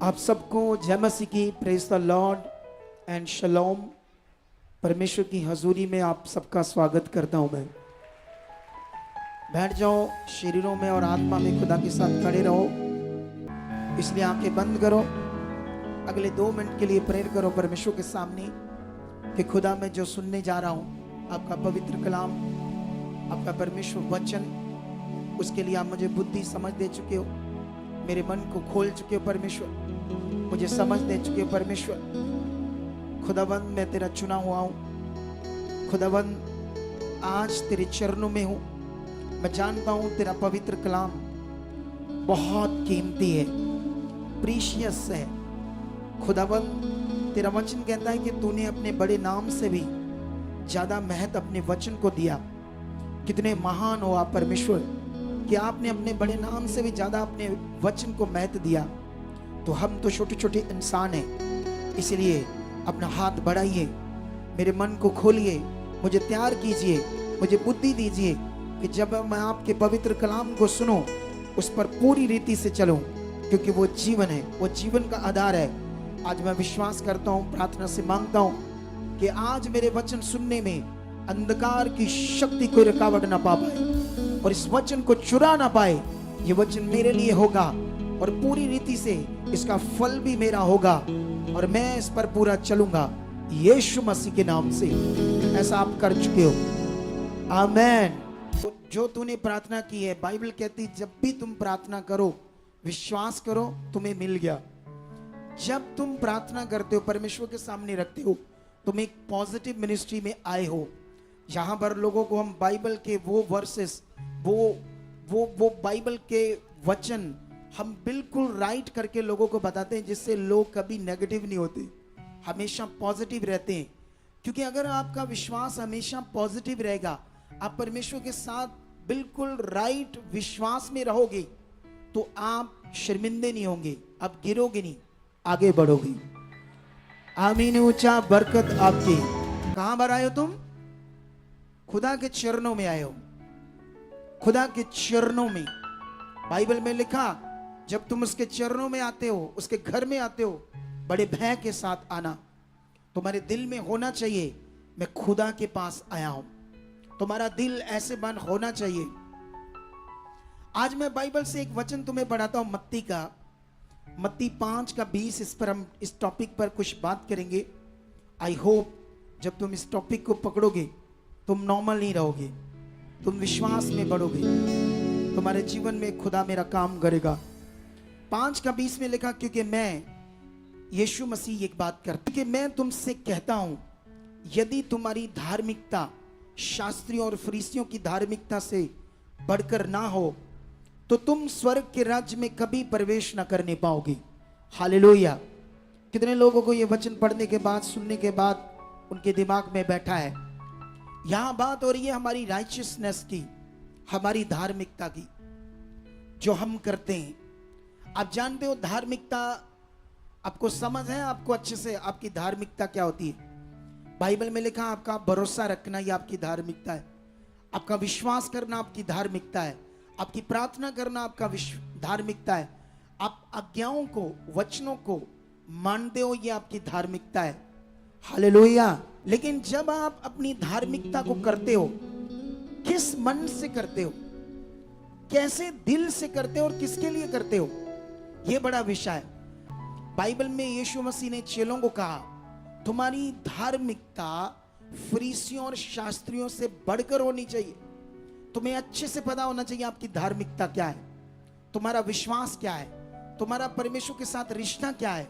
आप सबको जय मसीह की, प्रेज द लॉर्ड एंड शलोम। परमेश्वर की हजूरी में आप सबका स्वागत करता हूं। मैं बैठ जाओ, शरीरों में और आत्मा में खुदा के साथ खड़े रहो। इसलिए आंखें बंद करो, अगले 2 मिनट के लिए प्रेयर करो परमेश्वर के सामने कि खुदा मैं जो सुनने जा रहा हूं, आपका पवित्र कलाम, आपका परमेश्वर वचन, उसके लिए आप मुझे बुद्धि समझ दे चुके हो, मेरे मन को खोल चुके हो परमेश्वर, मुझे समझ दे चुके हो परमेश्वर। खुदावंद मैं तेरा चुना हुआ हूं। खुदावंद आज तेरे चरणों में हूं। मैं जानता हूं तेरा पवित्र कलाम बहुत कीमती है, प्रीशियस है। खुदावंद तेरा वचन कहता है कि तूने अपने बड़े नाम से भी ज्यादा महत्व अपने वचन को दिया। कितने महान हो आप परमेश्वर कि आपने अपने बड़े नाम से भी ज्यादा अपने वचन को महत्व दिया। तो हम तो छोटे छोटे इंसान हैं, इसलिए अपना हाथ बढ़ाइए, मेरे मन को खोलिए, मुझे तैयार कीजिए, मुझे बुद्धि दीजिए कि जब मैं आपके पवित्र कलाम को सुनूं, उस पर पूरी रीति से चलूं, क्योंकि वो जीवन है, वो जीवन का आधार है। आज मैं विश्वास करता हूं, प्रार्थना से मांगता हूं कि आज मेरे वचन सुनने में अंधकार की शक्ति कोई रुकावट ना पा पाए और इस वचन को चुरा ना पाए। ये वचन मेरे लिए होगा और पूरी रीति से इसका फल भी मेरा होगा और मैं इस पर पूरा चलूंगा, यीशु मसीह के नाम से। ऐसा आप कर चुके हो। आमेन। जो तूने प्रार्थना की है, बाइबल कहती जब भी तुम प्रार्थना करो, विश्वास करो तुम्हें मिल गया। जब तुम प्रार्थना करते हो, परमेश्वर के सामने रखते हो, तुम एक पॉजिटिव मिनिस्ट्री में आए हो। यहाँ पर लोगों को हम बाइबल के वो वर्सेस, वो बाइबल के वचन हम बिल्कुल राइट करके लोगों को बताते हैं, जिससे लोग कभी नेगेटिव नहीं होते, हमेशा पॉजिटिव रहते हैं। क्योंकि अगर आपका विश्वास हमेशा पॉजिटिव रहेगा, आप परमेश्वर के साथ बिल्कुल राइट विश्वास में रहोगे, तो आप शर्मिंदे नहीं होंगे, आप गिरोगे नहीं, आगे बढ़ोगे। आमीन। ऊंचा बरकत आपकी। कहां पर आए हो तुम? खुदा के चरणों में आए हो। खुदा के चरणों में बाइबल में लिखा, जब तुम उसके चरणों में आते हो, उसके घर में आते हो, बड़े भय के साथ आना। तुम्हारे दिल में होना चाहिए मैं खुदा के पास आया हूं। तुम्हारा दिल ऐसे मन होना चाहिए। आज मैं बाइबल से एक वचन तुम्हें पढ़ाता हूं, मत्ती का, मत्ती 5:20। इस पर हम इस टॉपिक पर कुछ बात करेंगे। आई होप जब तुम इस टॉपिक को पकड़ोगे, तुम नॉर्मल नहीं रहोगे, तुम विश्वास में बढ़ोगे, तुम्हारे जीवन में खुदा मेरा काम करेगा। 5:20 में लिखा, क्योंकि मैं, यीशु मसीह एक बात करता, कि मैं तुमसे कहता हूं, यदि तुम्हारी धार्मिकता शास्त्रियों और फरीसियों की धार्मिकता से बढ़कर ना हो, तो तुम स्वर्ग के राज्य में कभी प्रवेश ना करने पाओगे। हालेलुया। कितने लोगों को यह वचन पढ़ने के बाद, सुनने के बाद उनके दिमाग में बैठा है? यहां बात हो रही है हमारी राइचियसनेस की, हमारी धार्मिकता की, जो हम करते हैं। आप जानते हो धार्मिकता, आपको समझ है, आपको अच्छे से आपकी धार्मिकता क्या होती है? बाइबल में लिखा, आपका भरोसा रखना ये आपकी धार्मिकता है, आपका विश्वास करना आपकी धार्मिकता है, आपकी प्रार्थना करना आपका धार्मिकता है, आप आज्ञाओं को, वचनों को मानते हो, ये आपकी धार्मिकता है। हालेलुया। लेकिन जब आप अपनी धार्मिकता को करते हो, किस मन से करते हो, कैसे दिल से करते हो और किसके लिए करते हो, यह बड़ा विषय है। बाइबल में यीशु मसीह ने चेलों को कहा, तुम्हारी धार्मिकता फरीसियों और शास्त्रियों से बढ़कर होनी चाहिए। तुम्हें अच्छे से पता होना चाहिए आपकी धार्मिकता क्या है, तुम्हारा विश्वास क्या है, तुम्हारा परमेश्वर के साथ रिश्ता क्या है,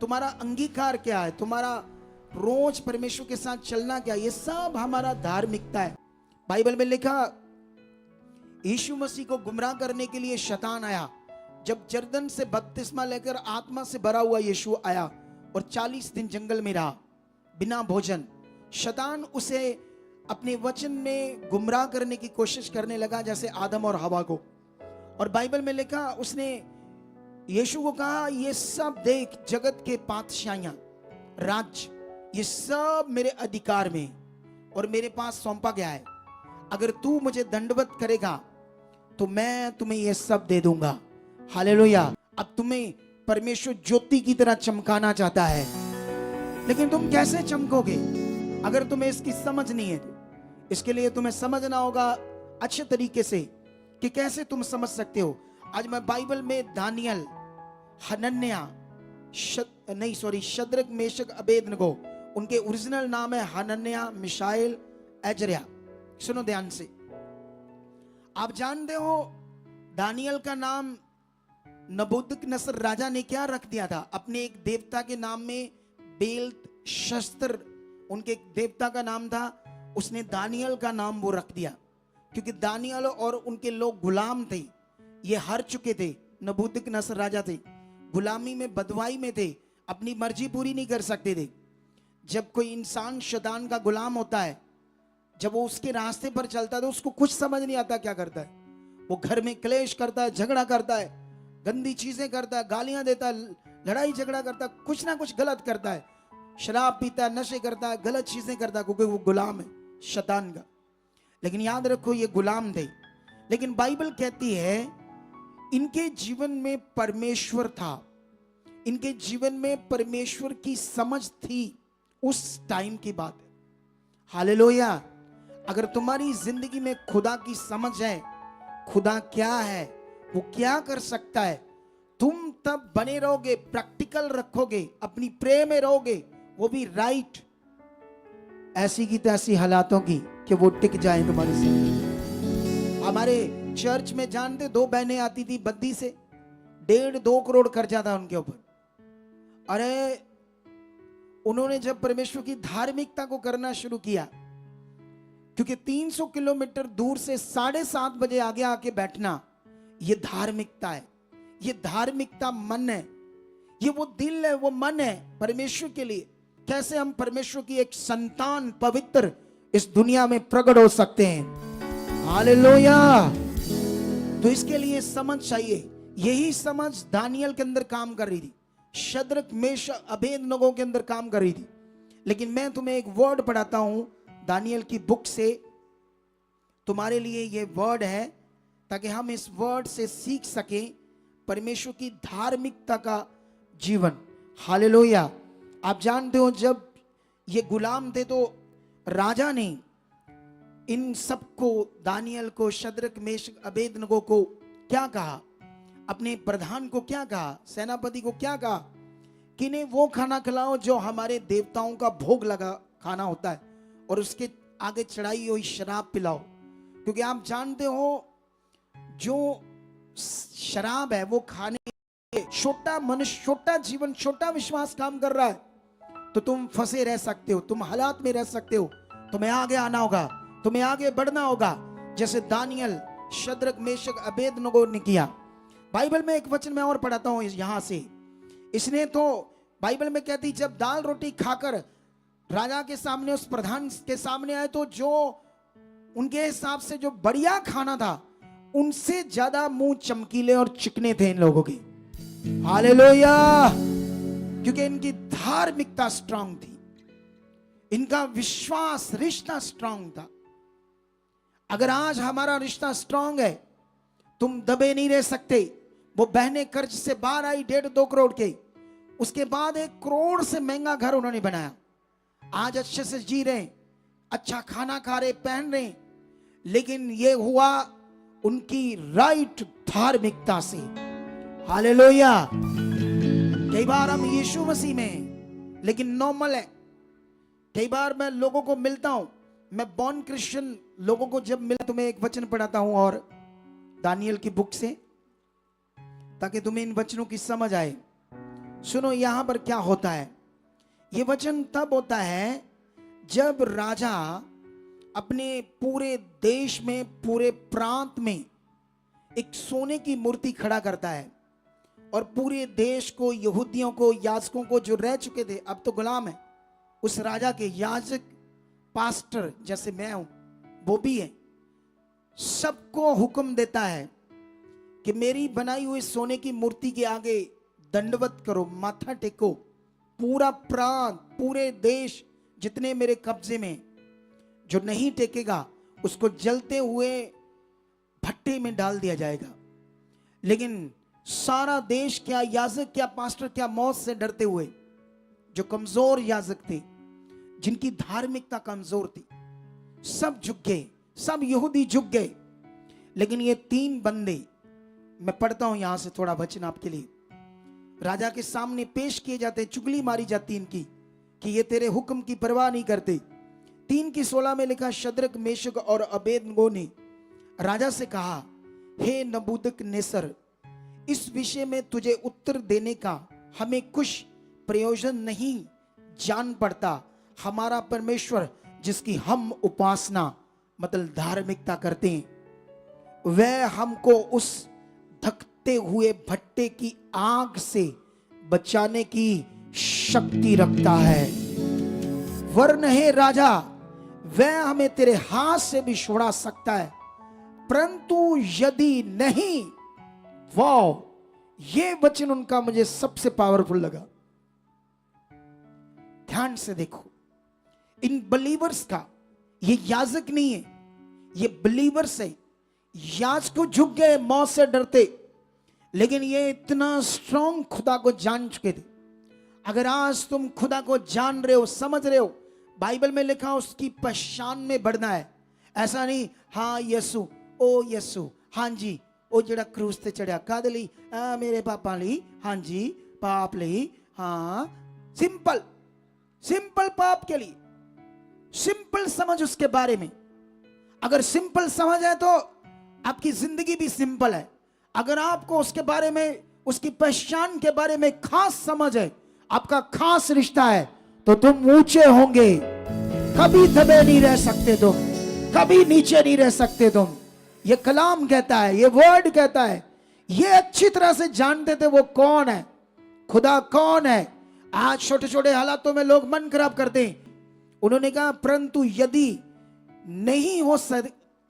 तुम्हारा अंगीकार क्या है, तुम्हारा रोज परमेश्वर के साथ चलना क्या है, ये सब हमारा धार्मिकता है। बाइबल में लिखा, यीशु मसीह को गुमराह करने के लिए शैतान आया। जब जर्दन से बपतिस्मा लेकर आत्मा से भरा हुआ यीशु आया और 40 दिन जंगल में रहा बिना भोजन, शैतान उसे अपने वचन में गुमराह करने की कोशिश करने लगा, जैसे आदम और हवा को। और बाइबल में लिखा, उसने यीशु को कहा, ये सब देख, जगत के पातशाहियां, राज्य, ये सब मेरे अधिकार में और मेरे पास सौंपा गया है। अगर तू मुझे दंडवत करेगा तो मैं तुम्हें ये सब दे दूंगा। हालेलुया। अब तुम्हें परमेश्वर ज्योति की तरह चमकाना चाहता है। लेकिन तुम कैसे चमकोगे अगर तुम्हें इसकी समझ नहीं है? तो इसके लिए तुम्हें समझना होगा अच्छे तरीके से कि कैसे तुम समझ सकते हो। आज मैं बाइबल में दानियल, हनन्याह, शद्रक, मेशक, अबेदनगो, उनके ओरिजिनल नाम है हनन्याह, मिशाएल, अजर्या। सुनो ध्यान से। आप जानते हो दानियल का नाम नबूकदनेस्सर राजा ने क्या रख दिया था? अपने एक देवता के नाम में बेल्तशस्तर उनके एक देवता का नाम था, उसने दानियल का नाम वो रख दिया, क्योंकि दानियल और उनके लोग गुलाम थे। ये हार चुके थे, नबूकदनेस्सर राजा थे, गुलामी में, बदवाई में थे, अपनी मर्जी पूरी नहीं कर सकते थे। जब कोई इंसान शैतान का गुलाम होता है, जब वो उसके रास्ते पर चलता है तो उसको कुछ समझ नहीं आता क्या करता है। वो घर में क्लेश करता है, झगड़ा करता है, गंदी चीजें करता है, गालियां देता है, लड़ाई झगड़ा करता है, कुछ ना कुछ गलत करता है, शराब पीता है, नशे करता है, गलत चीजें करता है, क्योंकि वो गुलाम है शैतान का। लेकिन याद रखो ये गुलाम थे। लेकिन बाइबल कहती है इनके जीवन में परमेश्वर था, इनके जीवन में परमेश्वर की समझ थी। उस टाइम की बात है। हालेलुया। अगर तुम्हारी जिंदगी में खुदा की समझ है, खुदा क्या है, वो क्या कर सकता है, तुम तब बने रहोगे, प्रैक्टिकल रखोगे, अपनी प्रे में रहोगे, वो भी राइट, ऐसी की तैसी हालातों की कि वो टिक जाए तुम्हारी जिंदगी। हमारे चर्च में जानते, 2 बहनें आती थी बद्दी से, 1.5-2 करोड़ कर्जा था उनके ऊपर। अरे उन्होंने जब परमेश्वर की धार्मिकता को करना शुरू किया, क्योंकि 300 किलोमीटर दूर से 7:30 बजे आगे आके बैठना, ये धार्मिकता है। ये धार्मिकता मन है, ये वो दिल है, वो मन है परमेश्वर के लिए। कैसे हम परमेश्वर की एक संतान पवित्र इस दुनिया में प्रकट हो सकते हैं। हालेलुया। तो इसके लिए समझ चाहिए। यही समझ दानियल के अंदर काम कर रही थी, शद्रक, मेशक, अबेदनगो के अंदर काम कर रही थी। लेकिन मैं तुम्हें एक वर्ड पढ़ाता हूं दानियल की बुक से। तुम्हारे लिए ये वर्ड है ताकि हम इस वर्ड से सीख सकें परमेश्वर की धार्मिकता का जीवन। हालेलुया। आप जानते हो जब ये गुलाम थे तो राजा ने इन सबको, दानियल को, शद्रक, मेशक, अबेदनगो को क्या कहा? अपने प्रधान को क्या कहा? सेनापति को क्या कहा कि इन्हें वो खाना खिलाओ जो हमारे देवताओं का भोग लगा खाना होता है, और उसके आगे चढ़ाई हुई शराब पिलाओ। क्योंकि आप जानते हो जो शराब है वो खाने, छोटा मनुष्य, छोटा जीवन, छोटा विश्वास काम कर रहा है तो तुम फंसे रह सकते हो, तुम हालात में रह सकते हो। तुम्हें आगे आना होगा, तुम्हें आगे बढ़ना होगा, जैसे दानियल, शद्रक, मेशक, अबेदनगो ने किया। बाइबल में एक वचन मैं और पढ़ाता हूं यहां से। इसने तो बाइबल में कहती जब दाल रोटी खाकर राजा के सामने, उस प्रधान के सामने आए, तो जो उनके हिसाब से जो बढ़िया खाना था उनसे ज्यादा मुंह चमकीले और चिकने थे इन लोगों के। हालेलुया। क्योंकि इनकी धार्मिकता स्ट्रांग थी, इनका विश्वास, रिश्ता स्ट्रांग था। अगर आज हमारा रिश्ता स्ट्रांग है, तुम दबे नहीं रह सकते। वो बहनें कर्ज से बाहर आई 1.5-2 करोड़ के, उसके बाद 1 करोड़ से महंगा घर उन्होंने बनाया। आज अच्छे से जी रहे, अच्छा खाना खा रहे, पहन रहे, लेकिन ये हुआ उनकी राइट धार्मिकता से। हालेलुया। कई बार हम यीशु मसीह में लेकिन नॉर्मल है। कई बार मैं लोगों को मिलता हूं, मैं बॉर्न क्रिश्चियन लोगों को जब मिला, तुम्हें एक वचन पढ़ाता हूं और दानियल की बुक से, ताकि तुम्हें इन वचनों की समझ आए। सुनो यहां पर क्या होता है। यह वचन तब होता है जब राजा अपने पूरे देश में, पूरे प्रांत में एक सोने की मूर्ति खड़ा करता है और पूरे देश को, यहूदियों को, याजकों को, जो रह चुके थे, अब तो गुलाम है, उस राजा के याजक, पास्टर जैसे मैं हूं, वो भी है, सबको हुक्म देता है कि मेरी बनाई हुई सोने की मूर्ति के आगे दंडवत करो, माथा टेको। पूरा प्रांत, पूरे देश, जितने मेरे कब्जे में, जो नहीं टेकेगा उसको जलते हुए भट्टे में डाल दिया जाएगा। लेकिन सारा देश क्या, याजक क्या, पास्टर क्या, मौत से डरते हुए, जो कमजोर याजक थे, जिनकी धार्मिकता कमजोर थी, सब झुक गए, सब यहूदी झुक गए। लेकिन ये 3 बंदे, मैं पढ़ता हूं यहां से थोड़ा वचन आपके लिए, राजा के सामने पेश किए जाते, चुगली मारी जाती इनकी कि ये तेरे हुक्म की परवाह नहीं करते। 3:16 में लिखा, शद्रक, मेशक और अबेदनगो ने राजा से कहा, हे नबूकदनेस्सर, इस विषय में तुझे उत्तर देने का हमें कुछ प्रयोजन नहीं जान पड़ता। हमारा परमेश्वर जिसकी हम उपासना मतलब धार्मिकता करते हैं, वह हमको उस धकते हुए भट्टे की आग से बचाने की शक्ति रखता है। वरन हे राजा, वह हमें तेरे हाथ से भी छुड़ा सकता है, परंतु यदि नहीं। वाह, ये वचन उनका मुझे सबसे पावरफुल लगा। ध्यान से देखो, इन बिलीवर्स का, ये याजक नहीं है, ये बिलीवर्स है। याजक झुक गए मौत से डरते, लेकिन ये इतना स्ट्रॉन्ग खुदा को जान चुके थे। अगर आज तुम खुदा को जान रहे हो, समझ रहे हो, बाइबल में लिखा उसकी पहचान में बढ़ना है। ऐसा नहीं, हाँ यीशु, ओ यीशु, हाँ जी, ओ जड़ा क्रूस ते चढ़िया काद लई, मेरे पापा लई, हाँ जी, पाप लई, हाँ, सिंपल सिंपल पाप के लिए सिंपल समझ उसके बारे में। अगर सिंपल समझ है तो आपकी जिंदगी भी सिंपल है। अगर आपको उसके बारे में, उसकी पहचान के बारे में खास समझ है, आपका खास रिश्ता है, तो तुम ऊंचे होंगे। कभी दबे नहीं रह सकते तुम, कभी नीचे नहीं रह सकते तुम। ये कलाम कहता है, ये वर्ड कहता है। ये अच्छी तरह से जानते थे वो कौन है, खुदा कौन है। आज छोटे छोटे हालातों में लोग मन खराब करते हैं। उन्होंने कहा, परंतु यदि नहीं हो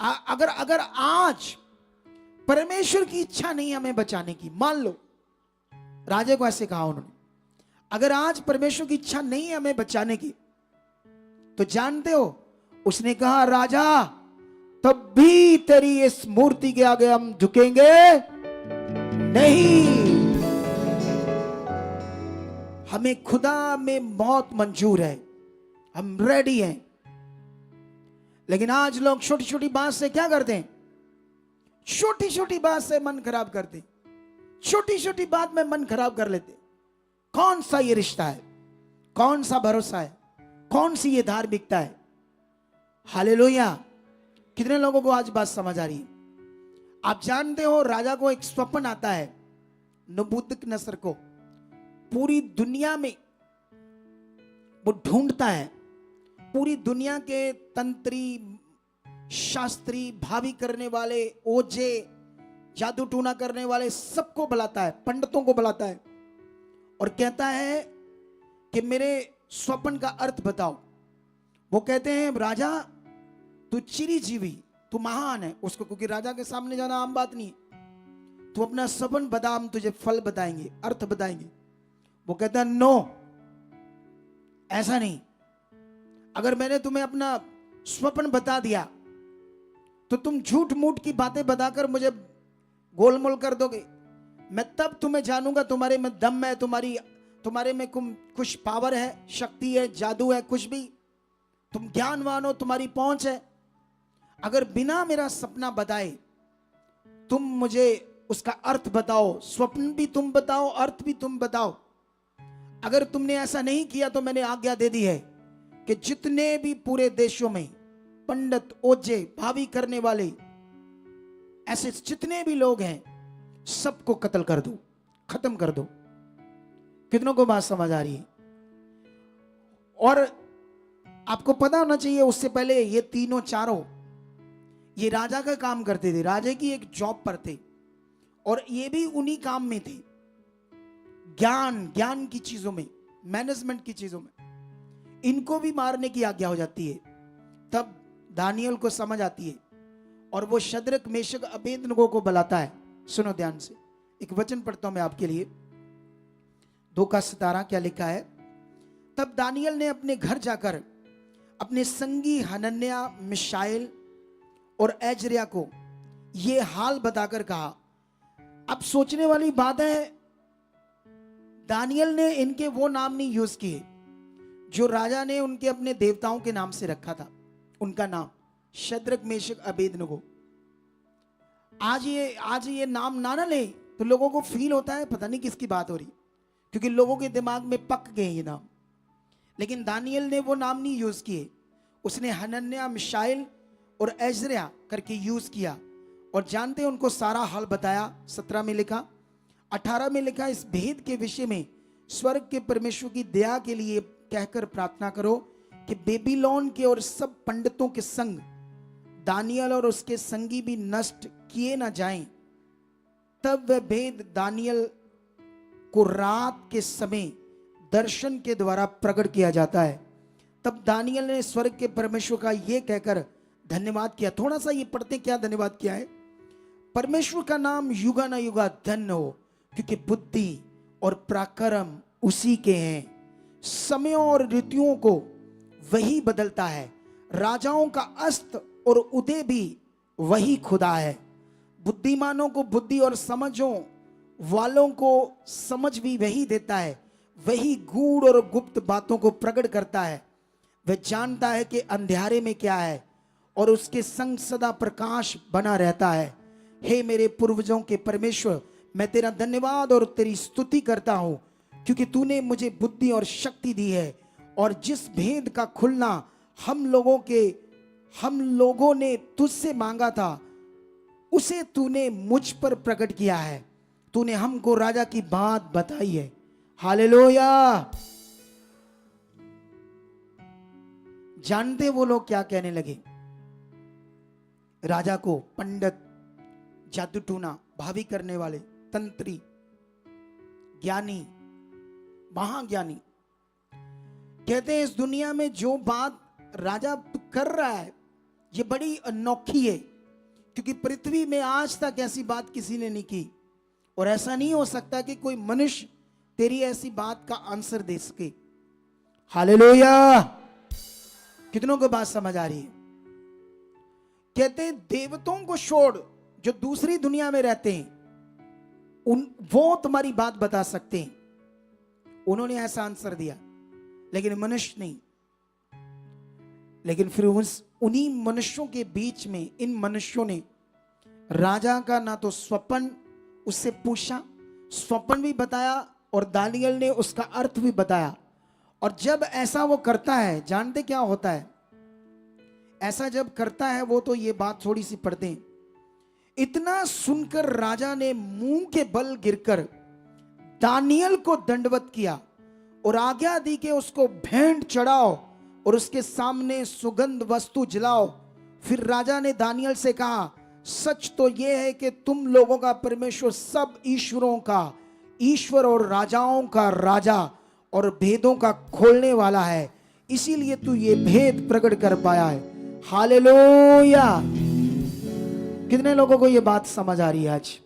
अगर आज परमेश्वर की इच्छा नहीं हमें बचाने की, मान लो राजे को ऐसे कहा उन्होंने, अगर आज परमेश्वर की इच्छा नहीं है हमें बचाने की, तो जानते हो उसने कहा, राजा तब भी तेरी इस मूर्ति के आगे हम झुकेंगे नहीं। हमें खुदा में मौत मंजूर है, हम रेडी हैं। लेकिन आज लोग छोटी छोटी बात से क्या करते हैं, छोटी छोटी बात से मन खराब करते, छोटी छोटी बात में मन खराब कर लेते। कौन सा ये रिश्ता है, कौन सा भरोसा है, कौन सी ये धार्मिकता है। हालेलुया। कितने लोगों को आज बात समझ आ रही है? आप जानते हो राजा को एक स्वप्न आता है, नबूकदनेस्सर को। पूरी दुनिया में वो ढूंढता है, पूरी दुनिया के तंत्री, शास्त्री, भावी करने वाले, ओझे, जादू टूना करने वाले, सबको बुलाता है, पंडितों को बुलाता है और कहता है कि मेरे स्वप्न का अर्थ बताओ। वो कहते हैं, राजा तू चिरंजीवी, तू महान है उसको, क्योंकि राजा के सामने जाना आम बात नहीं है। तू अपना स्वप्न बता, हम तुझे फल बताएंगे, अर्थ बताएंगे। वो कहता है, नो, ऐसा नहीं। अगर मैंने तुम्हें अपना स्वप्न बता दिया तो तुम झूठ मूठ की बातें बताकर मुझे गोलमोल कर दोगे। मैं तब तुम्हें जानूंगा तुम्हारे में दम है, तुम्हारे में कुछ पावर है, शक्ति है, जादू है, कुछ भी, तुम ज्ञानवान हो, तुम्हारी पहुंच है। अगर बिना मेरा सपना बताए तुम मुझे उसका अर्थ बताओ, स्वप्न भी तुम बताओ, अर्थ भी तुम बताओ। अगर तुमने ऐसा नहीं किया तो मैंने आज्ञा दे दी है कि जितने भी पूरे देशों में पंडित, ओझे, भावी करने वाले, ऐसे जितने भी लोग हैं, सबको कत्ल कर दो, खत्म कर दो। कितनों को बात समझ आ रही है? और आपको पता होना चाहिए, उससे पहले ये तीनों चारों ये राजा का काम करते थे, राजा की एक जॉब पर थे, और ये भी उन्हीं काम में थे, ज्ञान की चीजों में, मैनेजमेंट की चीजों में। इनको भी मारने की आज्ञा हो जाती है। तब दानियल को समझ आती है और वो शद्रक, मेशक, अबेदनगो को बुलाता है। सुनो ध्यान से, एक वचन पढ़ता हूं मैं आपके लिए, 2:17 क्या लिखा है। तब दानियल ने अपने घर जाकर अपने संगी हनन्याह, मिशाएल और एजरिया को ये हाल बताकर कहा, अब सोचने वाली बात है, दानियल ने इनके वो नाम नहीं यूज किए जो राजा ने उनके अपने देवताओं के नाम से रखा था। उनका नाम शद्रक मेशक अबेदनगो। आज ये नाम ना ले तो लोगों को फील होता है पता नहीं किसकी बात हो रही, क्योंकि लोगों के दिमाग में पक गए ये नाम। लेकिन दानियल ने वो नाम नहीं यूज किए, उसने हनन्याह, मिशाइल और एजरिया करके यूज किया। और जानते हैं उनको सारा हाल बताया। 17 में लिखा, 18 में लिखा, इस भेद के विषय में स्वर्ग के परमेश्वर की दया के लिए कहकर प्रार्थना करो कि बेबीलोन के और सब पंडितों के संग दानियल और उसके संगी भी नष्ट किए ना जाएं। तब वह भेद दानियल को रात के समय दर्शन के द्वारा प्रकट किया जाता है। तब दानियल ने स्वर्ग के परमेश्वर का यह कहकर धन्यवाद किया। थोड़ा सा ये पढ़ते क्या धन्यवाद किया है। परमेश्वर का नाम युगा न युगा धन्य हो, क्योंकि बुद्धि और पराक्रम उसी के हैं। समयों और ऋतुओं को वही बदलता है। राजाओं का अस्त और उदय भी वही खुदा है। बुद्धिमानों को बुद्धि और समझों वालों को समझ भी वही देता है। वही गूढ़ और गुप्त बातों को प्रकट करता है। वह जानता है कि अंधेरे में क्या है और उसके संग सदा प्रकाश बना रहता है। हे मेरे पूर्वजों के परमेश्वर, मैं तेरा धन्यवाद और तेरी स्तुति करता हूं, क्योंकि तूने मुझे बुद्धि और शक्ति दी है। और जिस भेद का खुलना हम लोगों ने तुझसे मांगा था, उसे तूने मुझ पर प्रकट किया है। तूने हमको राजा की बात बताई है। हालेलुया। जानते वो लोग क्या कहने लगे राजा को? पंडित, जादू टूना, भावी करने वाले, तंत्री, ज्ञानी, महाज्ञानी। कहते हैं इस दुनिया में जो बात राजा कर रहा है ये बड़ी अनोखी है, क्योंकि पृथ्वी में आज तक ऐसी बात किसी ने नहीं की। और ऐसा नहीं हो सकता कि कोई मनुष्य तेरी ऐसी बात का आंसर दे सके। हालेलुया। कितनों को बात समझ आ रही है? कहते हैं देवताओं को छोड़ जो दूसरी दुनिया में रहते हैं, वो तुम्हारी बात बता सकते हैं। उन्होंने ऐसा आंसर दिया, लेकिन मनुष्य नहीं। लेकिन फिर उन्हीं मनुष्यों के बीच में इन मनुष्यों ने राजा का ना तो स्वप्न उससे पूछा, स्वप्न भी बताया और दानियल ने उसका अर्थ भी बताया। और जब ऐसा वो करता है, जानते क्या होता है? ऐसा जब करता है वो, तो ये बात थोड़ी सी पढ़ते हैं। इतना सुनकर राजा ने मुंह के बल गिरकर दानियल को दंडवत किया और आज्ञा दी कि उसको भेंट चढ़ाओ और उसके सामने सुगंध वस्तु जलाओ। फिर राजा ने दानियल से कहा, सच तो यह है कि तुम लोगों का परमेश्वर सब ईश्वरों का ईश्वर और राजाओं का राजा और भेदों का खोलने वाला है, इसीलिए तू ये भेद प्रकट कर पाया है। हालेलुया। कितने लोगों को ये बात समझ आ रही है आज?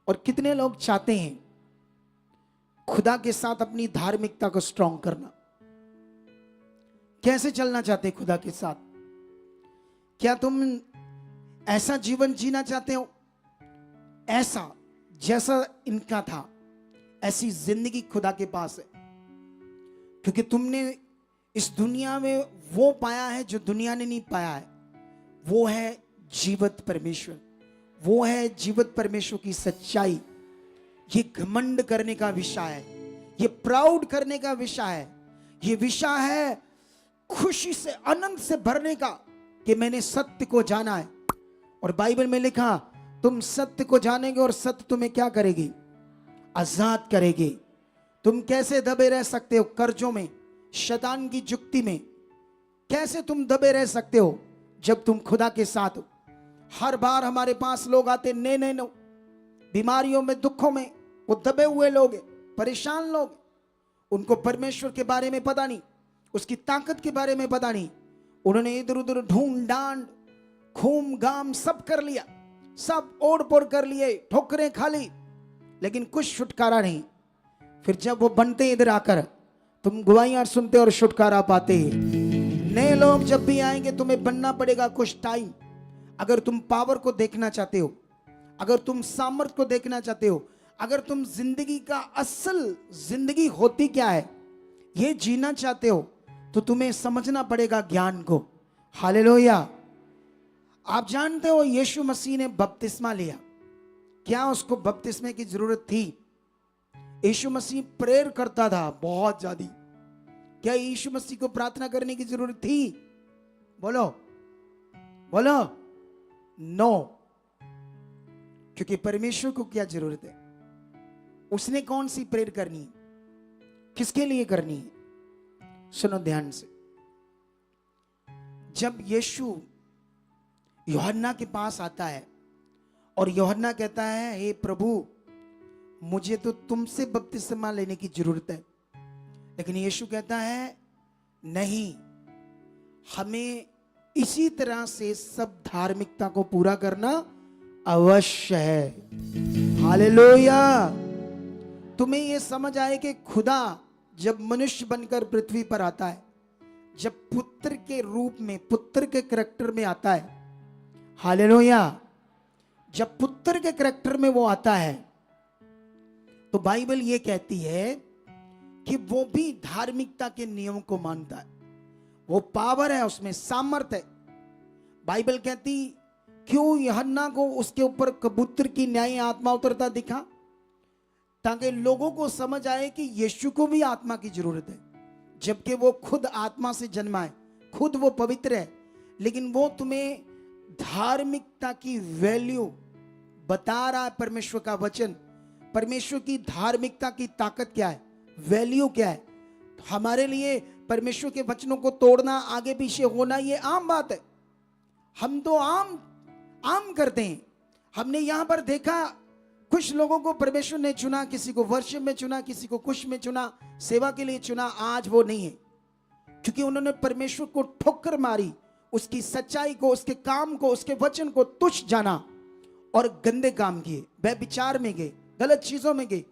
और कितने लोग चाहते हैं खुदा के साथ अपनी धार्मिकता को स्ट्रॉन्ग करना? कैसे चलना चाहते हैं खुदा के साथ? क्या तुम ऐसा जीवन जीना चाहते हो, ऐसा जैसा इनका था, ऐसी जिंदगी खुदा के पास है? क्योंकि तुमने इस दुनिया में वो पाया है जो दुनिया ने नहीं पाया है। वो है जीवित परमेश्वर, वो है जीवित परमेश्वर की सच्चाई। ये घमंड करने का विषय है, ये प्राउड करने का विषय है, ये विषय है खुशी से, आनंद से भरने का कि मैंने सत्य को जाना है। और बाइबल में लिखा, तुम सत्य को जानेंगे और सत्य तुम्हें क्या करेगी? आजाद करेगी। तुम कैसे दबे रह सकते हो कर्जों में, शैतान की जुक्ति में? कैसे तुम दबे रह सकते हो जब तुम खुदा के साथ हो? हर बार हमारे पास लोग आते, नहीं, बीमारियों में, दुखों में, वो दबे हुए लोग हैं, परेशान लोग। उनको परमेश्वर के बारे में पता नहीं, उसकी ताकत के बारे में पता नहीं। उन्होंने इधर उधर ढूंढ डांड, घूम घाम सब कर लिया, सब ओढ़ पोड़ कर लिए, ठोकरें खा ली, लेकिन कुछ छुटकारा नहीं। फिर जब वो बनते इधर आकर, तुम गवाहियां सुनते और छुटकारा पाते। नए लोग जब भी आएंगे तुम्हें बनना पड़ेगा कुछ टाइम। अगर तुम पावर को देखना चाहते हो, अगर तुम सामर्थ्य को देखना चाहते हो, अगर तुम जिंदगी का असल जिंदगी होती क्या है ये जीना चाहते हो, तो तुम्हें समझना पड़ेगा ज्ञान को। हालेलुया। आप जानते हो यीशु मसीह ने बपतिस्मा लिया, क्या उसको बपतिस्मे की जरूरत थी? यीशु मसीह प्रेयर करता था बहुत ज्यादा, क्या यीशु मसीह को प्रार्थना करने की जरूरत थी? बोलो बोलो। नो। क्योंकि परमेश्वर को क्या जरूरत है? उसने कौन सी प्रेयर करनी है, किसके लिए करनी है? सुनो ध्यान से। जब यीशु यूहन्ना के पास आता है और यूहन्ना कहता है, हे प्रभु मुझे तो तुमसे बपतिस्मा लेने की जरूरत है, लेकिन यीशु कहता है नहीं, हमें इसी तरह से सब धार्मिकता को पूरा करना अवश्य है। हालेलुया। तुम्हें यह समझ आए कि खुदा जब मनुष्य बनकर पृथ्वी पर आता है, जब पुत्र के रूप में, पुत्र के करैक्टर में आता है, हालेलुया, जब पुत्र के करैक्टर में वो आता है, तो बाइबल ये कहती है कि वो भी धार्मिकता के नियम को मानता है। वो पावर है, उसमें सामर्थ है। बाइबल कहती क्यों यूहन्ना को उसके ऊपर कबूतर की न्यायी आत्मा उतरता दिखा, ताकि लोगों को समझ आए कि यीशु को भी आत्मा की जरूरत है, जबकि वो खुद आत्मा से जन्मा है, खुद वो पवित्र है, लेकिन वो तुम्हें धार्मिकता की वैल्यू बता रहा है। परमेश्वर का वचन, परमेश्वर की धार्मिकता की ताकत क्या है, वैल्यू क्या है। हमारे लिए परमेश्वर के वचनों को तोड़ना, आगे पीछे होना, ये आम बात है। हम तो आम करते हैं। हमने यहां पर देखा कुछ लोगों को परमेश्वर ने चुना, किसी को वर्षिप में चुना, किसी को कुछ में चुना, सेवा के लिए चुना। आज वो नहीं है, क्योंकि उन्होंने परमेश्वर को ठोकर मारी, उसकी सच्चाई को, उसके काम को, उसके वचन को तुच्छ जाना और गंदे काम किए, व्यभिचार में गए, गलत चीजों में गए।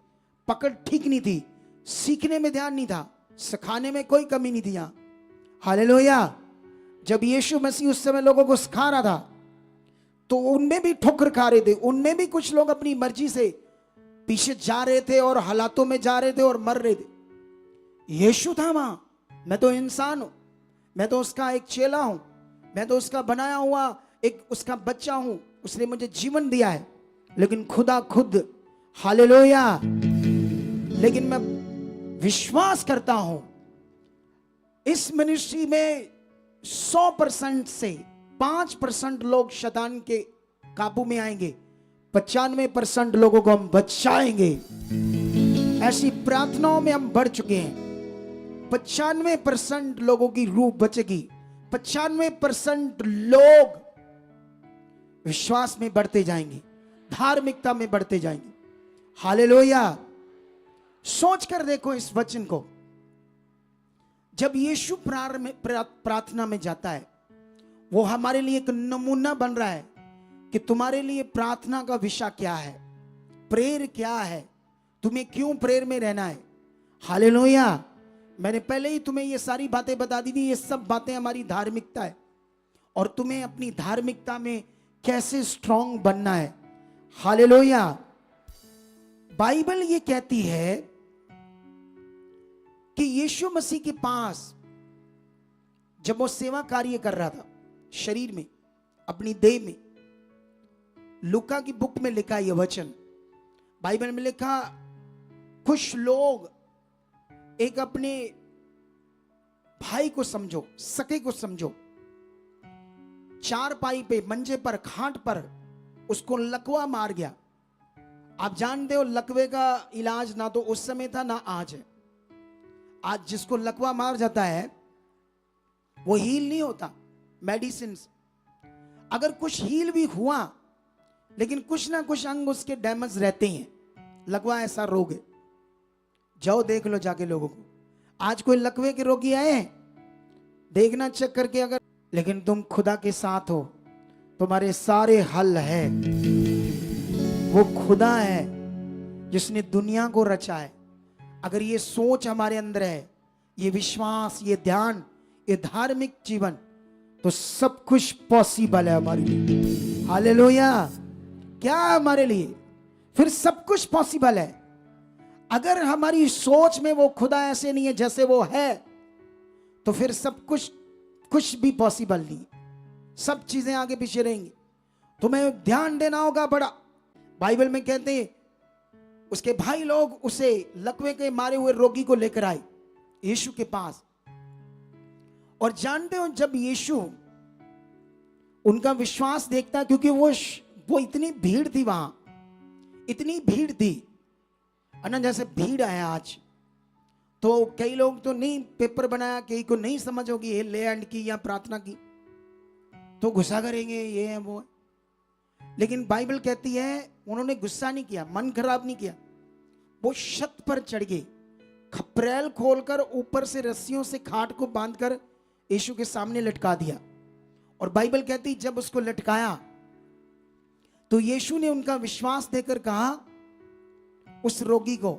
पकड़ ठीक नहीं थी, सीखने में ध्यान नहीं था, सिखाने में कोई कमी नहीं थी। हालेलुया। जब यीशु मसीह उस समय लोगों को सिखा रहा था, तो उनमें भी ठोकर खा रहे थे, उनमें भी कुछ लोग अपनी मर्जी से पीछे जा रहे थे और हालातों में जा रहे थे और मर रहे थे। यीशु था वहां, मैं तो इंसान हूं, मैं तो उसका एक चेला हूं, मैं तो उसका बनाया हुआ एक उसका बच्चा हूं, उसने मुझे जीवन दिया है, लेकिन खुदा खुद, हालेलुया। लेकिन मैं विश्वास करता हूं इस मिनिस्ट्री में 100% से 5% लोग शैतान के काबू में आएंगे, 95% लोगों को हम बचाएंगे। ऐसी प्रार्थनाओं में हम बढ़ चुके हैं। 95% लोगों की रूह बचेगी, 95% लोग विश्वास में बढ़ते जाएंगे, धार्मिकता में बढ़ते जाएंगे। हालेलुया। सोच कर देखो इस वचन को। जब यीशु प्रार्थना में जाता है, वो हमारे लिए एक नमूना बन रहा है कि तुम्हारे लिए प्रार्थना का विषय क्या है, प्रेयर क्या है, तुम्हें क्यों प्रेयर में रहना है। हालेलुया। मैंने पहले ही तुम्हें ये सारी बातें बता दी थी, ये सब बातें हमारी धार्मिकता है और तुम्हें अपनी धार्मिकता में कैसे स्ट्रांग बनना है। हालेलुया। बाइबल ये कहती है कि यीशु मसीह के पास जब वो सेवा कार्य कर रहा था शरीर में, अपनी देह में, लूका की बुक में लिखा यह वचन, बाइबल में लिखा, कुछ लोग एक अपने भाई को समझो, सके को समझो, चारपाई पे, मंजे पर, खाट पर उसको लकवा मार गया। आप जानते हो लकवे का इलाज ना तो उस समय था ना आज है। आज जिसको लकवा मार जाता है वो हील नहीं होता मेडिसिन से। अगर कुछ हील भी हुआ, लेकिन कुछ ना कुछ अंग उसके डैमेज रहते हैं। लकवा ऐसा रोग है, जाओ देख लो जाके लोगों को। आज कोई लकवे के रोगी आए हैं, देखना चेक करके। अगर लेकिन तुम खुदा के साथ हो, तुम्हारे सारे हल है। वो खुदा है जिसने दुनिया को रचा है। अगर ये सोच हमारे अंदर है, ये विश्वास, ये ध्यान, ये धार्मिक जीवन, तो सब कुछ पॉसिबल है हमारे लिए। हालेलुया। क्या है हमारे लिए, फिर सब कुछ पॉसिबल है। अगर हमारी सोच में वो खुदा ऐसे नहीं है जैसे वो है, तो फिर सब कुछ भी पॉसिबल नहीं, सब चीजें आगे पीछे रहेंगी। तुम्हें ध्यान देना होगा बड़ा। बाइबल में कहते हैं उसके भाई लोग उसे लकवे के मारे हुए रोगी को लेकर आए यीशु के पास। और जानते हो जब यीशु उनका विश्वास देखता, क्योंकि वो इतनी भीड़ थी, वहां इतनी भीड़ थी ना, जैसे भीड़ है आज, तो कई लोग तो नहीं पेपर बनाया, कई को नहीं समझ होगी ये लैंड की या प्रार्थना की, तो गुस्सा करेंगे, ये है वो है। लेकिन बाइबल कहती है उन्होंने गुस्सा नहीं किया, मन खराब नहीं किया, वो छत पर चढ़ गए, खपरेल खोलकर ऊपर से रस्सियों से खाट को बांधकर यीशु के सामने लटका दिया। और बाइबल कहती जब उसको लटकाया तो यीशु ने उनका विश्वास देकर कहा उस रोगी को,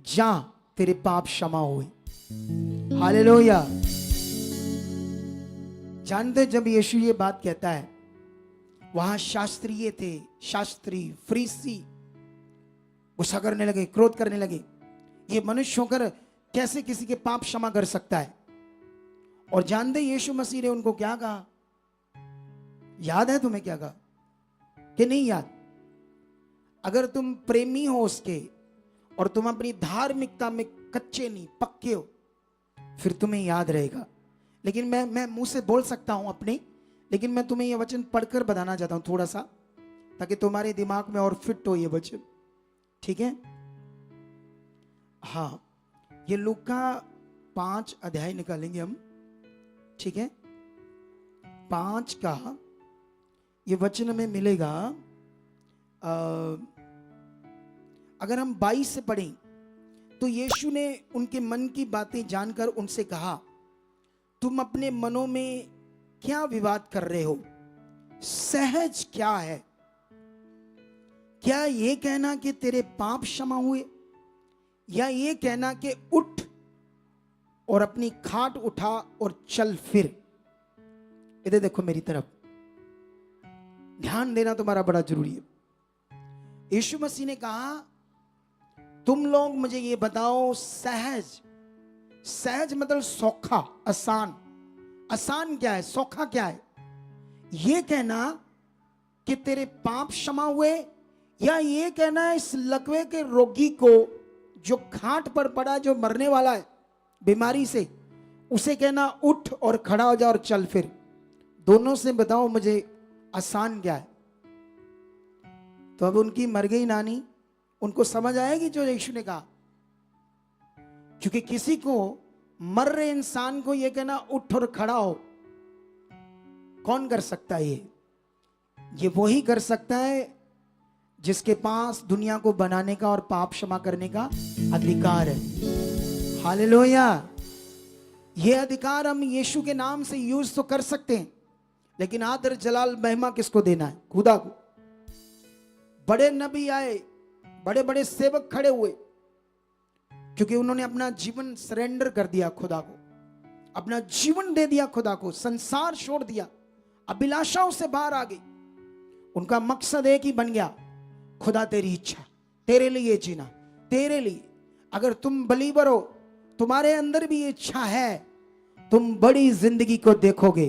जा तेरे पाप क्षमा हुए। हालेलुया। जानते जब यीशु ये बात कहता है, वहां शास्त्रीय थे, शास्त्री फरीसी गुस्सा करने लगे, क्रोध करने लगे, ये मनुष्य होकर कैसे किसी के पाप क्षमा कर सकता है। और जानते यीशु मसीह ने उनको क्या कहा, याद है तुम्हें क्या कहा कि नहीं याद? अगर तुम प्रेमी हो उसके और तुम अपनी धार्मिकता में कच्चे नहीं पक्के हो, फिर तुम्हें याद रहेगा। लेकिन मैं मुंह से बोल सकता हूं अपने, लेकिन मैं तुम्हें यह वचन पढ़कर बताना चाहता हूं थोड़ा सा, ताकि तुम्हारे दिमाग में और फिट हो ये वचन, ठीक है? हाँ, ये लूका 5 अध्याय निकालेंगे हम, ठीक है? 5 का ये वचन हमें मिलेगा। अगर हम 22 से पढ़ें तो यीशु ने उनके मन की बातें जानकर उनसे कहा, तुम अपने मनों में क्या विवाद कर रहे हो? सहज क्या है? क्या ये कहना कि तेरे पाप क्षमा हुए, या ये कहना कि उठ और अपनी खाट उठा और चल फिर? इधर देखो मेरी तरफ, ध्यान देना तुम्हारा बड़ा जरूरी है। यीशु मसीह ने कहा, तुम लोग मुझे ये बताओ, सहज, सहज मतलब सौखा, आसान। आसान क्या है, सौखा क्या है? ये कहना कि तेरे पाप क्षमा हुए, या ये कहना है इस लकवे के रोगी को जो खाट पर पड़ा, जो मरने वाला है बीमारी से, उसे कहना उठ और खड़ा हो जा और चल फिर? दोनों से बताओ मुझे आसान क्या है? तो अब उनकी मर गई नानी, उनको समझ आएगी जो यीशु ने कहा, क्योंकि किसी को मर रहे इंसान को यह कहना उठ और खड़ा हो, कौन कर सकता है? ये वही कर सकता है जिसके पास दुनिया को बनाने का और पाप क्षमा करने का अधिकार है। हालेलुया। ये अधिकार हम यीशु के नाम से यूज तो कर सकते हैं, लेकिन आदर जलाल महिमा किसको देना है? खुदा को। बड़े नबी आए, बड़े बड़े सेवक खड़े हुए, क्योंकि उन्होंने अपना जीवन सरेंडर कर दिया खुदा को, अपना जीवन दे दिया खुदा को, संसार छोड़ दिया, अभिलाषाओं से बाहर आ गई। उनका मकसद एक ही बन गया, खुदा तेरी इच्छा, तेरे लिए जीना, तेरे लिए। अगर तुम बलीवर हो, तुम्हारे अंदर भी इच्छा है, तुम बड़ी जिंदगी को देखोगे।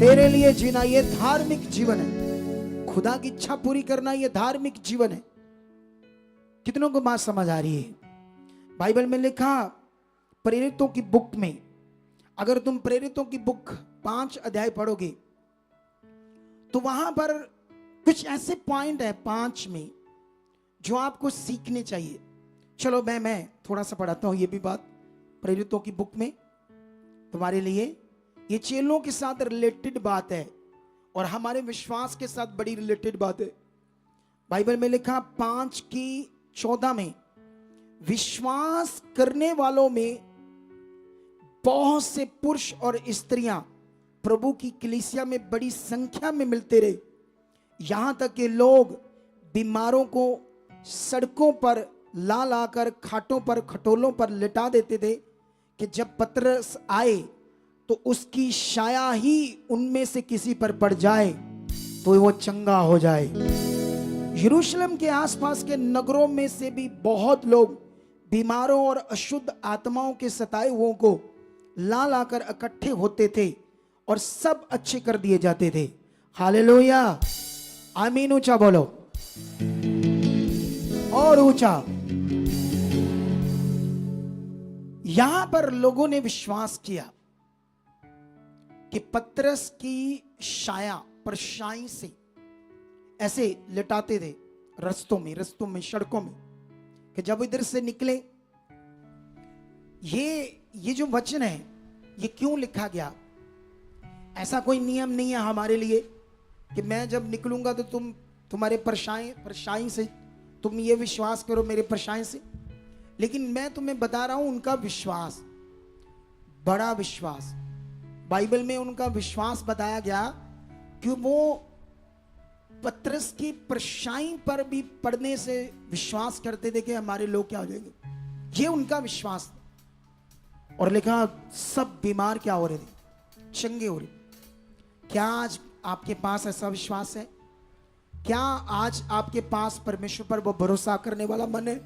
तेरे लिए जीना ये धार्मिक जीवन है, खुदा की इच्छा पूरी करना ये धार्मिक जीवन है। कितनों को बात समझ आ रही है? बाइबल में लिखा प्रेरितों की बुक में, अगर तुम प्रेरितों की बुक 5 अध्याय पढ़ोगे तो वहां पर कुछ ऐसे पॉइंट है 5 में जो आपको सीखने चाहिए। चलो मैं थोड़ा सा पढ़ाता हूं ये भी बात प्रेरितों की बुक में तुम्हारे लिए। ये चेलों के साथ रिलेटेड बात है और हमारे विश्वास के साथ बड़ी रिलेटेड बात है। बाइबल में लिखा 5:14 में, विश्वास करने वालों में बहुत से पुरुष और स्त्रियां प्रभु की कलीसिया में बड़ी संख्या में मिलते रहे, यहां तक कि लोग बीमारों को सड़कों पर ला लाकर खाटों पर खटोलों पर लिटा देते थे कि जब पतरस आए तो उसकी छाया ही उनमें से किसी पर पड़ जाए तो वो चंगा हो जाए। यरूशलेम के आसपास के नगरों में से भी बहुत लोग बीमारों और अशुद्ध आत्माओं के सताए हुओं को ला लाकर इकट्ठे होते थे और सब अच्छे कर दिए जाते थे। हालेलुया, आमीन। ऊंचा बोलो और ऊंचा। यहां पर लोगों ने विश्वास किया कि पतरस की शाया परछाई से ऐसे लिटाते थे रस्तों में सड़कों में, कि जब इधर से निकले। ये जो वचन है ये क्यों लिखा गया? ऐसा कोई नियम नहीं है हमारे लिए कि मैं जब निकलूंगा तो तुम्हारे परछाई से तुम ये विश्वास करो मेरे परछाई से। लेकिन मैं तुम्हें बता रहा हूं उनका विश्वास, बड़ा विश्वास। बाइबल में उनका विश्वास बताया गया कि वो पतरस की परछाई पर भी पड़ने से विश्वास करते थे कि हमारे लोग क्या हो जाएंगे। ये उनका विश्वास था। और लिखा सब बीमार क्या हो रहे थे? चंगे हो रहे। क्या आज आपके पास ऐसा विश्वास है? क्या आज आपके पास परमेश्वर पर वो भरोसा करने वाला मन है?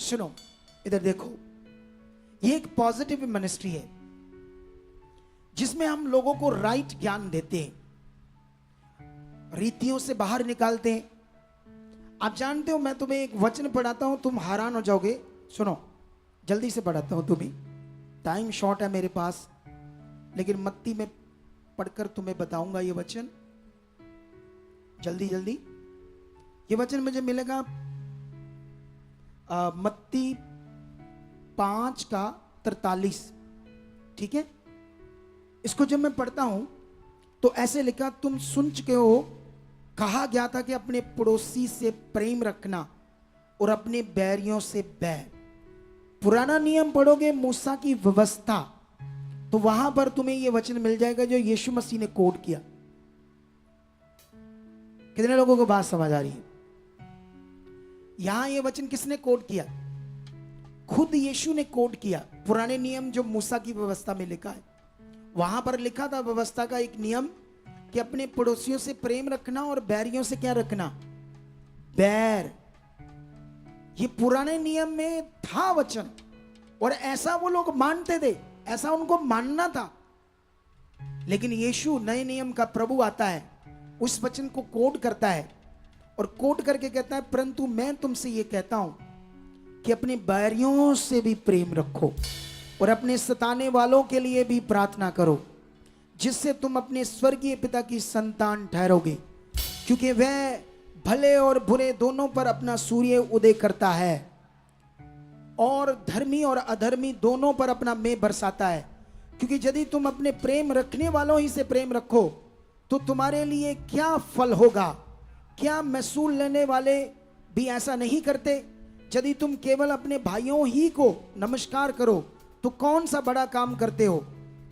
सुनो, इधर देखो, ये एक पॉजिटिव मिनिस्ट्री है जिसमें हम लोगों को राइट ज्ञान देते हैं, रीतियों से बाहर निकालते हैं। आप जानते हो, मैं तुम्हें एक वचन पढ़ाता हूं, तुम हैरान हो जाओगे। सुनो, जल्दी से पढ़ाता हूं तुम्हें, टाइम शॉर्ट है मेरे पास, लेकिन मत्ती में पढ़कर तुम्हें बताऊंगा ये वचन। जल्दी जल्दी ये वचन मुझे मिलेगा मत्ती 5:43। ठीक है, इसको जब मैं पढ़ता हूं तो ऐसे लिखा, तुम सुन चुके हो, कहा गया था कि अपने पड़ोसी से प्रेम रखना और अपने बैरियों से बैर। पुराना नियम पढ़ोगे, मूसा की व्यवस्था, तो वहां पर तुम्हें यह वचन मिल जाएगा जो यीशु मसीह ने कोट किया। कितने लोगों को बात समझ आ रही है? यहां यह वचन किसने कोट किया? खुद यीशु ने कोट किया। पुराने नियम जो मूसा की व्यवस्था में लिखा है, वहां पर लिखा था व्यवस्था का एक नियम कि अपने पड़ोसियों से प्रेम रखना और बैरियों से क्या रखना? बैर। ये पुराने नियम में था वचन, और ऐसा वो लोग मानते थे, ऐसा उनको मानना था। लेकिन यीशु नए नियम का प्रभु आता है, उस वचन को कोट करता है और कोट करके कहता है, परंतु मैं तुमसे ये कहता हूं कि अपने बैरियों से भी प्रेम रखो और अपने सताने वालों के लिए भी प्रार्थना करो, जिससे तुम अपने स्वर्गीय पिता की संतान ठहरोगे, क्योंकि वह भले और बुरे दोनों पर अपना सूर्य उदय करता है और धर्मी और अधर्मी दोनों पर अपना मेघ बरसाता है। क्योंकि यदि तुम अपने प्रेम रखने वालों ही से प्रेम रखो तो तुम्हारे लिए क्या फल होगा? क्या महसूल लेने वाले भी ऐसा नहीं करते? यदि तुम केवल अपने भाइयों ही को नमस्कार करो तो कौन सा बड़ा काम करते हो?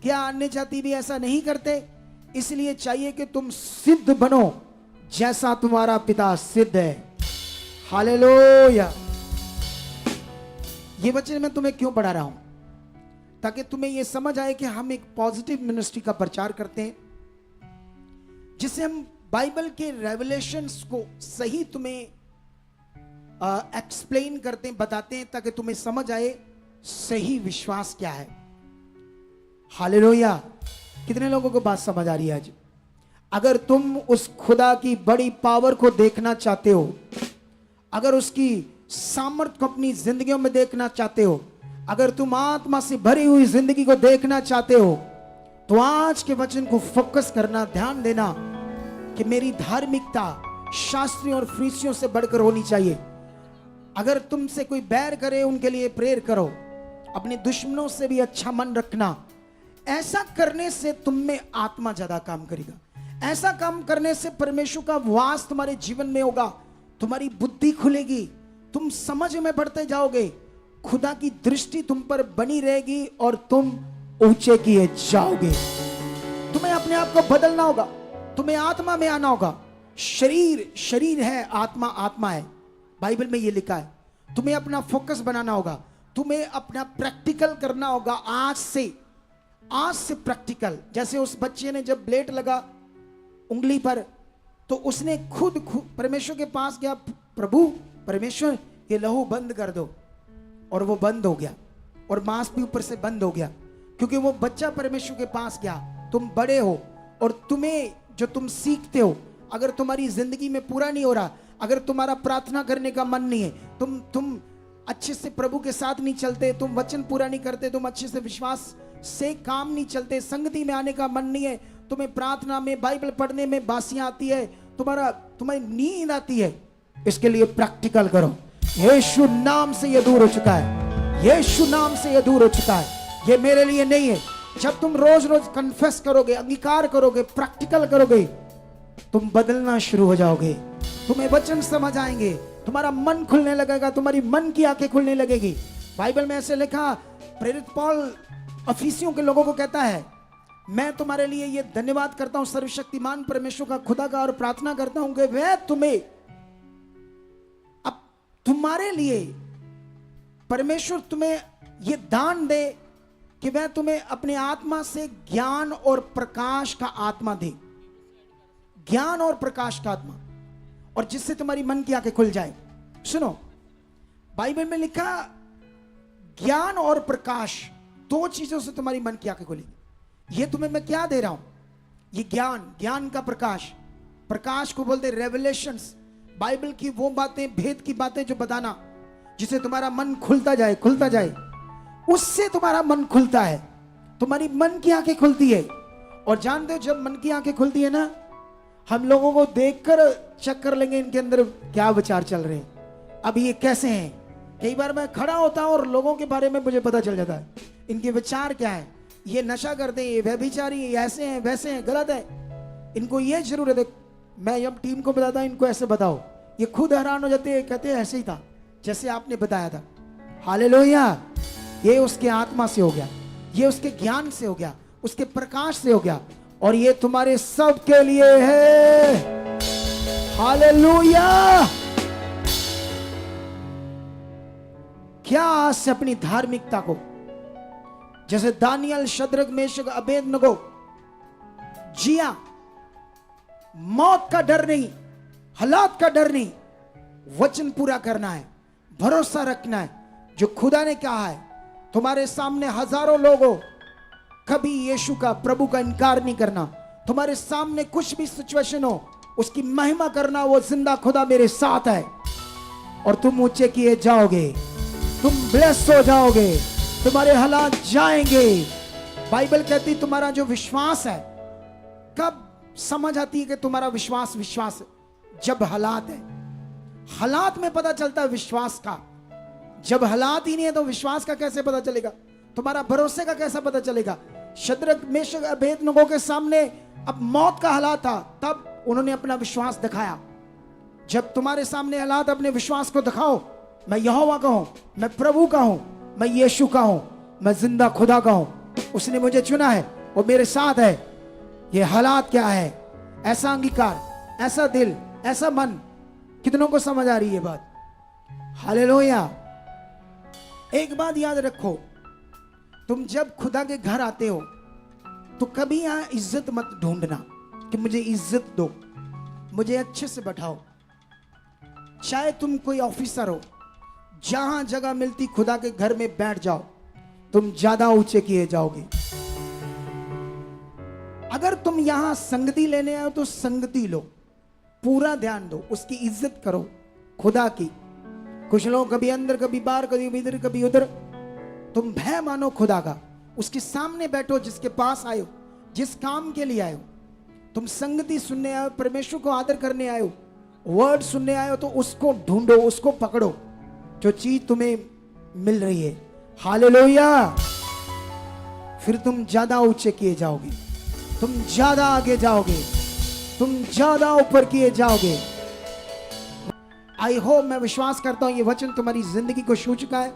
क्या अन्य जाति भी ऐसा नहीं करते? इसलिए चाहिए कि तुम सिद्ध बनो जैसा तुम्हारा पिता सिद्ध है। हालेलुया। ये वचन मैं तुम्हें क्यों पढ़ा रहा हूं? ताकि तुम्हें यह समझ आए कि हम एक पॉजिटिव मिनिस्ट्री का प्रचार करते हैं, जिससे हम बाइबल के रेवलेशंस को सही तुम्हें एक्सप्लेन करते हैं, बताते हैं, ताकि तुम्हें समझ आए सही विश्वास क्या है। हालेलुया। कितने लोगों को बात समझ आ रही है आज? अगर तुम उस खुदा की बड़ी पावर को देखना चाहते हो, अगर उसकी सामर्थ्य को अपनी जिंदगियों में देखना चाहते हो, अगर तुम आत्मा से भरी हुई जिंदगी को देखना चाहते हो, तो आज के वचन को फोकस करना, ध्यान देना कि मेरी धार्मिकता शास्त्रियों और फरीसियों से बढ़कर होनी चाहिए। अगर तुमसे कोई बैर करे उनके लिए प्रेयर करो, अपने दुश्मनों से भी अच्छा मन रखना। ऐसा करने से तुम में आत्मा ज्यादा काम करेगा। ऐसा काम करने से परमेश्वर का वास तुम्हारे जीवन में होगा, तुम्हारी बुद्धि खुलेगी, तुम समझ में बढ़ते जाओगे, खुदा की दृष्टि तुम पर बनी रहेगी और तुम ऊंचे किए जाओगे। तुम्हें अपने आप को बदलना होगा, तुम्हें आत्मा में आना होगा। शरीर शरीर है, आत्मा आत्मा है, बाइबल में यह लिखा है। तुम्हें अपना फोकस बनाना होगा, तुम्हें अपना प्रैक्टिकल करना होगा। आज से प्रैक्टिकल। जैसे उस बच्चे ने जब ब्लेड लगा उंगली पर, तो उसने खुद परमेश्वर के पास गया, प्रभु परमेश्वर ये लहू बंद कर दो, और वो बंद हो गया, और मांस भी ऊपर से बंद हो गया, क्योंकि वो बच्चा परमेश्वर के पास गया। तुम बड़े हो और तुम्हें जो तुम सीखते हो, अगर तुम्हारी जिंदगी में पूरा नहीं हो रहा, अगर तुम्हारा प्रार्थना करने का मन नहीं है, तुम अच्छे से प्रभु के साथ नहीं चलते, तुम वचन पूरा नहीं करते, तुम अच्छे से विश्वास से काम नहीं चलते, संगति में आने का मन नहीं है, तुम्हें प्रार्थना में बाइबल पढ़ने में बासियां आती है, तुम्हें नींद आती है, इसके लिए प्रैक्टिकल करो। यीशु नाम से ये दूर हो चुका है, यीशु नाम से ये दूर हो चुका है, ये मेरे लिए नहीं है। जब तुम रोज रोज कन्फेस करोगे, अंगीकार करोगे, प्रैक्टिकल करोगे, तुम बदलना शुरू हो जाओगे, तुम्हें वचन समझ आएंगे, तुम्हारा मन खुलने लगेगा, तुम्हारी मन की आंखें खुलने लगेगी। बाइबल में ऐसे लिखा, प्रेरित पौल अफिसियों के लोगों को कहता है, मैं तुम्हारे लिए ये धन्यवाद करता हूं सर्वशक्तिमान परमेश्वर का, खुदा का, और प्रार्थना करता हूं कि वह तुम्हें, अब तुम्हारे लिए परमेश्वर तुम्हें ये दान दे कि वह तुम्हें अपने आत्मा से ज्ञान और प्रकाश का आत्मा दे, ज्ञान और प्रकाश का आत्मा, और जिससे तुम्हारी मन की आंखें खुल जाए। सुनो, बाइबल में लिखा ज्ञान और प्रकाश, दो चीजों से तुम्हारी मन की आंखें खुलेगी। ये तुम्हें मैं क्या दे रहा हूं, ये ज्ञान का प्रकाश, प्रकाश को बोलते रेवलेशंस, बाइबल की वो बातें, भेद की बातें जो बताना, जिससे तुम्हारा मन खुलता जाए, उससे तुम्हारा मन खुलता है, तुम्हारी मन की आंखें खुलती है। और जानते हो, जब मन की आंखें खुलती है ना, हम लोगों को देखकर चेक कर लेंगे इनके अंदर क्या विचार चल रहे हैं, अब ये कैसे हैं। कई बार मैं खड़ा होता हूं और लोगों के बारे में मुझे पता चल जाता है, इनके विचार क्या है, ये नशा करते हैं, ये व्यभिचारी, ये ऐसे हैं वैसे हैं, गलत है, इनको ये जरूरत है। मैं जब टीम को बताता हूं इनको ऐसे बताओ, ये खुद हैरान हो जाते हैं, कहते हैं ऐसे ही था जैसे आपने बताया था। हालेलुया। ये उसके आत्मा से हो गया, ये उसके ज्ञान से हो गया, उसके प्रकाश से हो गया, और ये तुम्हारे सब के लिए है। हालेलुया। क्या आज से अपनी धार्मिकता को, जैसे दानियल, शद्रक, मेशक, अबेदनगो जिया, मौत का डर नहीं, हालात का डर नहीं, वचन पूरा करना है, भरोसा रखना है। जो खुदा ने कहा है, तुम्हारे सामने हजारों लोग हो, कभी यीशु का, प्रभु का इनकार नहीं करना। तुम्हारे सामने कुछ भी सिचुएशन हो, उसकी महिमा करना, वो जिंदा खुदा मेरे साथ है, और तुम ऊंचे किए जाओगे, तुम ब्लेस हो जाओगे, तुम्हारे हालात जाएंगे। बाइबल कहती तुम्हारा जो विश्वास है, कब समझ आती है कि तुम्हारा विश्वास है? जब हालात है, हालात में पता चलता है विश्वास का। जब हालात ही नहीं है तो विश्वास का कैसे पता चलेगा? तुम्हारा भरोसे का कैसा पता चलेगा? शद्रक, मेशक, अबेदनगो के सामने अब मौत का हालात था, तब उन्होंने अपना विश्वास दिखाया। जब तुम्हारे सामने हालात, अपने विश्वास को दिखाओ, मैं यहोवा का हूं, मैं प्रभु का हूं, मैं यीशु का हूं, मैं जिंदा खुदा का हूं, उसने मुझे चुना है, वो मेरे साथ है। ये हालात क्या है? ऐसा अंगीकार, ऐसा दिल, ऐसा मन। कितनों को समझ आ रही है बात? हालेलुया। एक बात याद रखो, तुम जब खुदा के घर आते हो तो कभी यहां इज्जत मत ढूंढना कि मुझे इज्जत दो, मुझे अच्छे से बैठाओ। चाहे तुम कोई ऑफिसर हो, जहां जगह मिलती खुदा के घर में बैठ जाओ, तुम ज्यादा ऊंचे किए जाओगे। अगर तुम यहां संगति लेने आए तो संगति लो, पूरा ध्यान दो, उसकी इज्जत करो, खुदा की। कुछ लोग कभी अंदर, कभी बाहर, कभी इधर, कभी उधर। तुम भय मानो खुदा का, उसके सामने बैठो, जिसके पास आए हो, जिस काम के लिए आए हो। तुम संगति सुनने आए हो, परमेश्वर को आदर करने आए हो, वर्ड सुनने आए हो, तो उसको ढूंढो, उसको पकड़ो, जो चीज तुम्हें मिल रही है। हालेलुया। फिर तुम ज्यादा ऊंचे किए जाओगे, तुम ज्यादा आगे जाओगे, तुम ज्यादा ऊपर किए जाओगे। आई होप, मैं विश्वास करता हूं ये वचन तुम्हारी जिंदगी को छू चुका है।